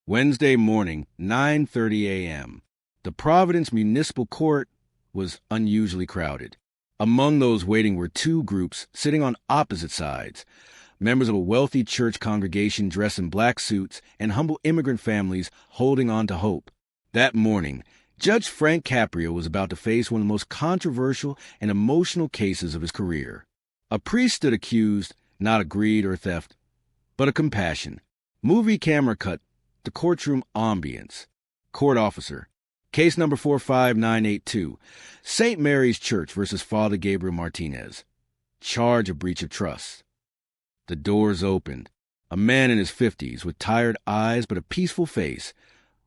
Wednesday morning, 9:30 a.m. The Providence Municipal Court was unusually crowded. Among those waiting were two groups sitting on opposite sides, members of a wealthy church congregation dressed in black suits and humble immigrant families holding on to hope. That morning, Judge Frank Caprio was about to face one of the most controversial and emotional cases of his career. A priest stood accused, not of greed or theft, but of compassion. Movie camera cut to courtroom ambience. Court officer. Case number 45982. St. Mary's Church versus Father Gabriel Martinez. Charge of breach of trust. The doors opened. A man in his 50s with tired eyes but a peaceful face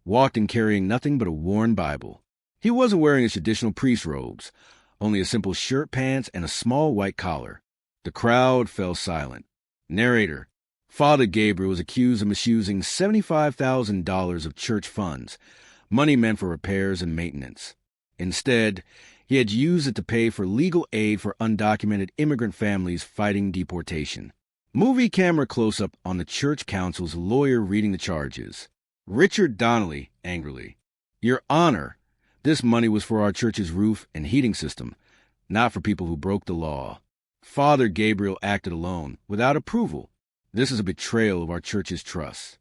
walked in carrying nothing but a worn Bible. He wasn't wearing his traditional priest robes, only a simple shirt, pants, and a small white collar. The crowd fell silent. Narrator. Father Gabriel was accused of misusing $75,000 of church funds, money meant for repairs and maintenance. Instead, he had used it to pay for legal aid for undocumented immigrant families fighting deportation. Movie camera close-up on the church council's lawyer reading the charges. Richard Donnelly, angrily. Your Honor, this money was for our church's roof and heating system, not for people who broke the law. Father Gabriel acted alone, without approval. This is a betrayal of our church's trust.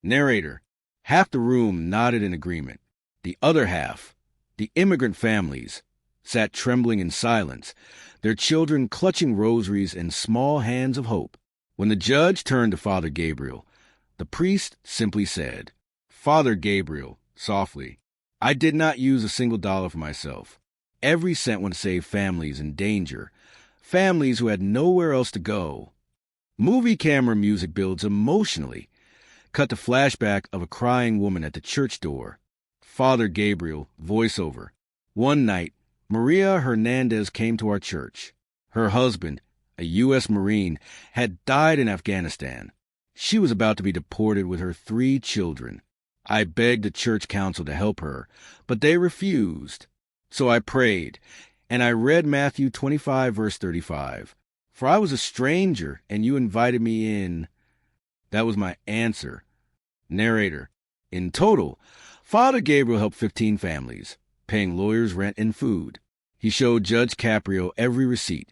Narrator. Half the room nodded in agreement. The other half, the immigrant families, sat trembling in silence, their children clutching rosaries and small hands of hope. When the judge turned to Father Gabriel, the priest simply said, Father Gabriel, softly, I did not use a single dollar for myself. Every cent went to save families in danger, families who had nowhere else to go. Movie camera music builds emotionally. Cut to flashback of a crying woman at the church door. Father Gabriel, voiceover. One night, Maria Hernandez came to our church. Her husband, a U.S. Marine, had died in Afghanistan. She was about to be deported with her 3 children. I begged the church council to help her, but they refused. So I prayed, and I read Matthew 25, verse 35. For I was a stranger, and you invited me in. That was my answer. Narrator. In total, Father Gabriel helped 15 families, paying lawyers, rent, and food. He showed Judge Caprio every receipt,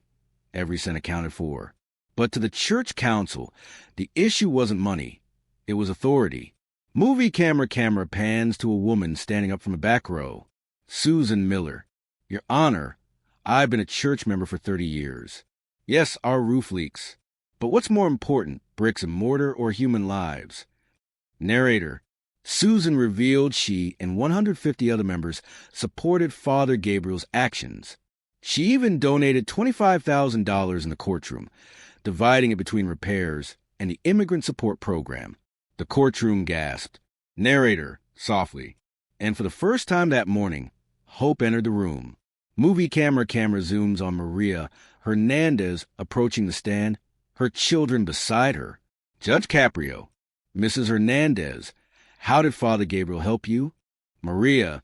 every cent accounted for. But to the church council, the issue wasn't money. It was authority. Movie camera pans to a woman standing up from a back row. Susan Miller. Your Honor, I've been a church member for 30 years. Yes, our roof leaks. But what's more important, bricks and mortar or human lives? Narrator. Susan revealed she and 150 other members supported Father Gabriel's actions. She even donated $25,000 in the courtroom, dividing it between repairs and the immigrant support program. The courtroom gasped. Narrator, softly. And for the first time that morning, hope entered the room. Movie camera zooms on Maria Hernandez approaching the stand, her children beside her. Judge Caprio. Mrs. Hernandez, how did Father Gabriel help you? Maria,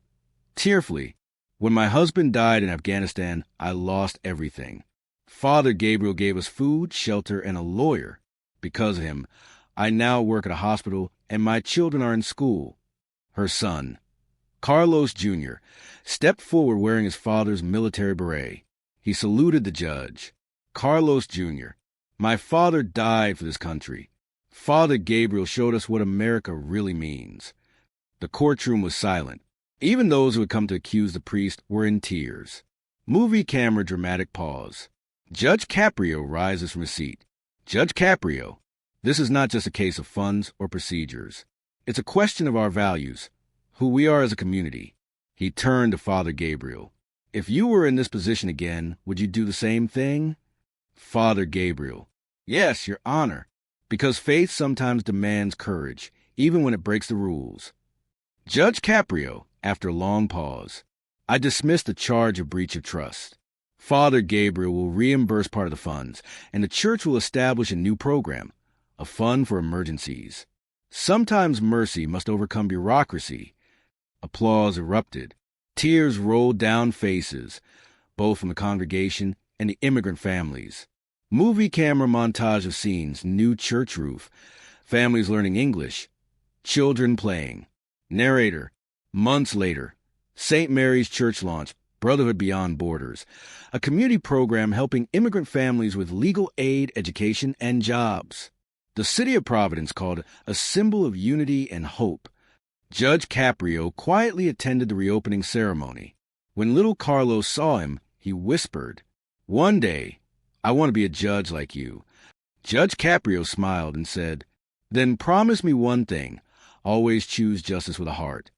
tearfully. When my husband died in Afghanistan, I lost everything. Father Gabriel gave us food, shelter, and a lawyer. Because of him, I now work at a hospital, and my children are in school. Her son, Carlos Jr., stepped forward wearing his father's military beret. He saluted the judge. Carlos Jr., my father died for this country. Father Gabriel showed us what America really means. The courtroom was silent. Even those who had come to accuse the priest were in tears. Movie camera dramatic pause. Judge Caprio rises from his seat. Judge Caprio, this is not just a case of funds or procedures. It's a question of our values, who we are as a community. He turned to Father Gabriel. If you were in this position again, would you do the same thing? Father Gabriel. Yes, Your Honor, because faith sometimes demands courage, even when it breaks the rules. Judge Caprio, after a long pause. I dismiss the charge of breach of trust. Father Gabriel will reimburse part of the funds, and the church will establish a new program, a fund for emergencies. Sometimes mercy must overcome bureaucracy. Applause erupted. Tears rolled down faces, both from the congregation and the immigrant families. Movie camera montage of scenes, new church roof, families learning English, children playing. Narrator, months later, St. Mary's Church launch, Brotherhood Beyond Borders, a community program helping immigrant families with legal aid, education, and jobs. The city of Providence called a symbol of unity and hope. Judge Caprio quietly attended the reopening ceremony. When little Carlos saw him, he whispered, "One day, I want to be a judge like you." Judge Caprio smiled and said, "Then promise me one thing. Always choose justice with a heart."